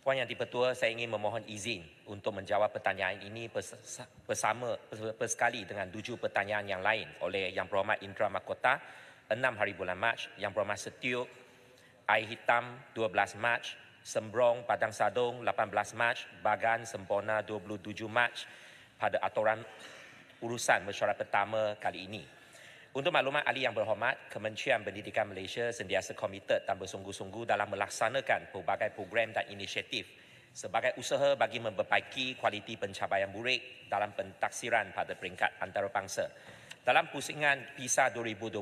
Puan Yang Dipertua, saya ingin memohon izin untuk menjawab pertanyaan ini bersekali dengan 7 pertanyaan yang lain oleh Yang Berhormat Indra Mahkota 6 hari bulan Mac, Yang Berhormat Setiuk Air Hitam 12 Mac, Sembrong Padang Sadong 18 Mac, Bagan Sempurna 27 Mac pada aturan urusan mesyuarat pertama kali ini. Untuk maklumat ahli yang berhormat, Kementerian Pendidikan Malaysia sentiasa komited dan bersungguh-sungguh dalam melaksanakan pelbagai program dan inisiatif sebagai usaha bagi memperbaiki kualiti pencapaian murid dalam pentaksiran pada peringkat antarabangsa. Dalam pusingan PISA 2022,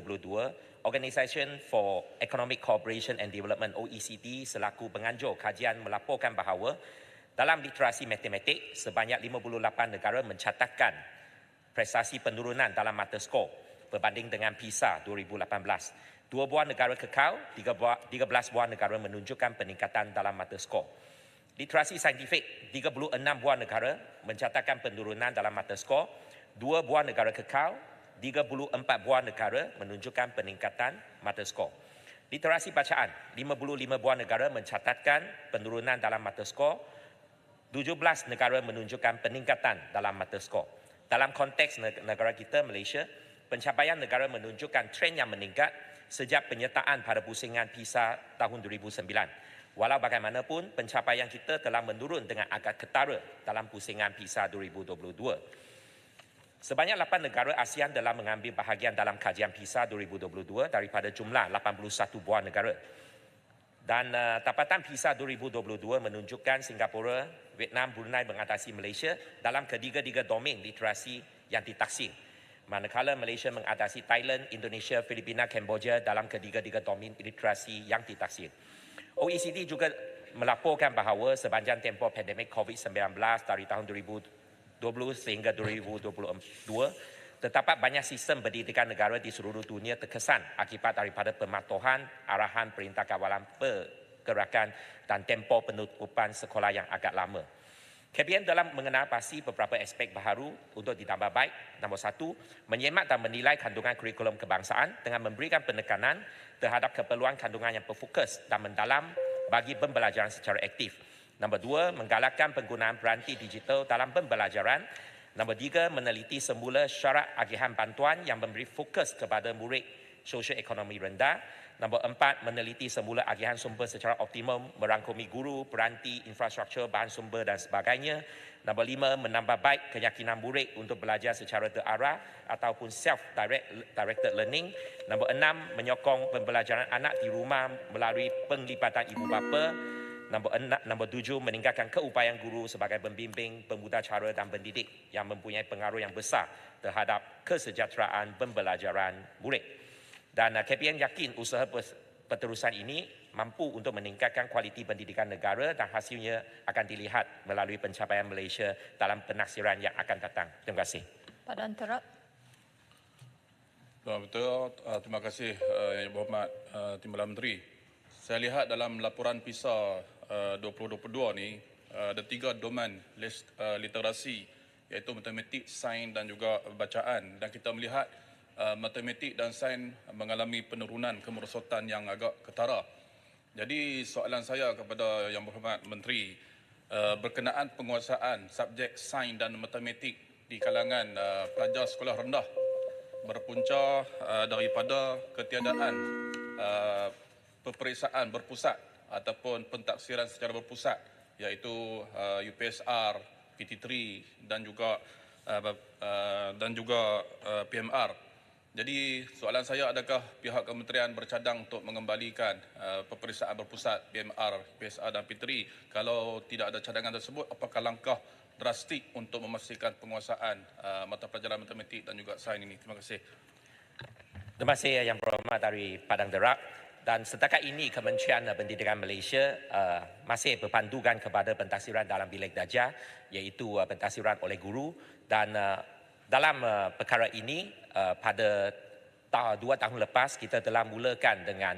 Organisation for Economic Cooperation and Development OECD selaku penganjur kajian melaporkan bahawa dalam literasi matematik sebanyak 58 negara mencatatkan prestasi penurunan dalam mata skor berbanding dengan PISA 2018. 2 buah negara kekal, 13 buah negara menunjukkan peningkatan dalam mata skor. Literasi saintifik, 36 buah negara mencatatkan penurunan dalam mata skor, 2 buah negara kekal, 34 buah negara menunjukkan peningkatan mata skor. Literasi bacaan, 55 buah negara mencatatkan penurunan dalam mata skor, 17 negara menunjukkan peningkatan dalam mata skor. Dalam konteks negara kita, Malaysia, pencapaian negara menunjukkan trend yang meningkat sejak penyertaan pada pusingan PISA tahun 2009. Walau bagaimanapun, pencapaian kita telah menurun dengan agak ketara dalam pusingan PISA 2022. Sebanyak 8 negara ASEAN telah mengambil bahagian dalam kajian PISA 2022 daripada jumlah 81 buah negara. Dan tapatan PISA 2022 menunjukkan Singapura, Vietnam, Brunei mengatasi Malaysia dalam ketiga-tiga domain literasi yang ditaksir. Manakala Malaysia mengatasi Thailand, Indonesia, Filipina, Kemboja dalam ketiga-tiga domain literasi yang ditaksir. OECD juga melaporkan bahawa sepanjang tempoh pandemik COVID-19 dari tahun 2020 sehingga 2022, terdapat banyak sistem pendidikan negara di seluruh dunia terkesan akibat daripada pematuhan arahan Perintah Kawalan Pergerakan dan tempoh penutupan sekolah yang agak lama. KPM dalam mengenal pasti beberapa aspek baharu untuk ditambah baik. Nombor 1, menyemak dan menilai kandungan kurikulum kebangsaan dengan memberikan penekanan terhadap keperluan kandungan yang berfokus dan mendalam bagi pembelajaran secara aktif. Nombor 2, menggalakkan penggunaan peranti digital dalam pembelajaran. Nombor 3, meneliti semula syarat agihan bantuan yang memberi fokus kepada murid sosio-ekonomi rendah. Nombor 4, meneliti semula agihan sumber secara optimum, merangkumi guru, peranti, infrastruktur, bahan sumber dan sebagainya. Nombor 5, menambah baik keyakinan murid untuk belajar secara terarah ataupun self-directed learning. Nombor 6, menyokong pembelajaran anak di rumah melalui penglibatan ibu bapa. Nombor 7, meningkatkan keupayaan guru sebagai pembimbing, pemutacara dan pendidik yang mempunyai pengaruh yang besar terhadap kesejahteraan pembelajaran murid. Dan KPM yakin usaha perterusan ini mampu untuk meningkatkan kualiti pendidikan negara dan hasilnya akan dilihat melalui pencapaian Malaysia dalam penaksiran yang akan datang. Terima kasih. Pak Dan Terap. Betul. Terima kasih Yang Berhormat Timbalan Menteri. Saya lihat dalam laporan PISA 2022 ni ada 3 domain literasi iaitu matematik, sains dan juga bacaan, dan kita melihat matematik dan sains mengalami penurunan kemerosotan yang agak ketara. Jadi soalan saya kepada Yang Berhormat Menteri berkenaan penguasaan subjek sains dan matematik di kalangan pelajar sekolah rendah berpunca daripada ketiadaan peperiksaan berpusat ataupun pentaksiran secara berpusat iaitu UPSR, PT3 dan juga PMR. Jadi soalan saya, adakah pihak kementerian bercadang untuk mengembalikan peperiksaan berpusat PMR, PSR dan P3? Kalau tidak ada cadangan tersebut, apakah langkah drastik untuk memastikan penguasaan mata pelajaran matematik dan juga sains ini? Terima kasih. Terima kasih Yang Berhormat dari Padang Derak. Dan setakat ini Kementerian Pendidikan Malaysia masih berpandukan kepada pentaksiran dalam bilik darjah, iaitu pentaksiran oleh guru. Dan dalam perkara ini pada 2 tahun lepas kita telah mulakan dengan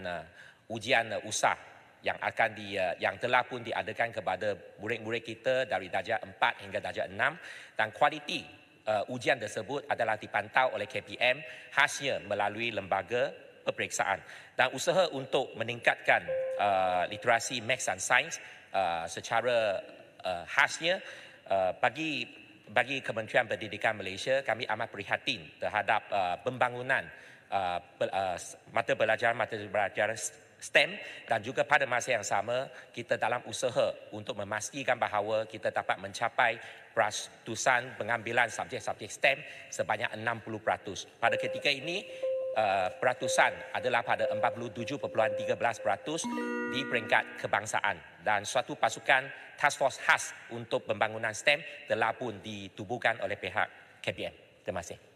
ujian usah yang telah pun diadakan kepada murid-murid kita dari darjah 4 hingga darjah 6, dan kualiti ujian tersebut adalah dipantau oleh KPM khasnya melalui lembaga peperiksaan. Dan usaha untuk meningkatkan literasi Maths dan Sains secara khasnya bagi Kementerian Pendidikan Malaysia, kami amat prihatin terhadap pembangunan mata pelajaran STEM, dan juga pada masa yang sama kita dalam usaha untuk memastikan bahawa kita dapat mencapai peratusan pengambilan subjek-subjek STEM sebanyak 60%. Pada ketika ini peratusan adalah pada 47.13% di peringkat kebangsaan, dan suatu pasukan task force khas untuk pembangunan STEM telah pun ditubuhkan oleh pihak KPM. Terima kasih.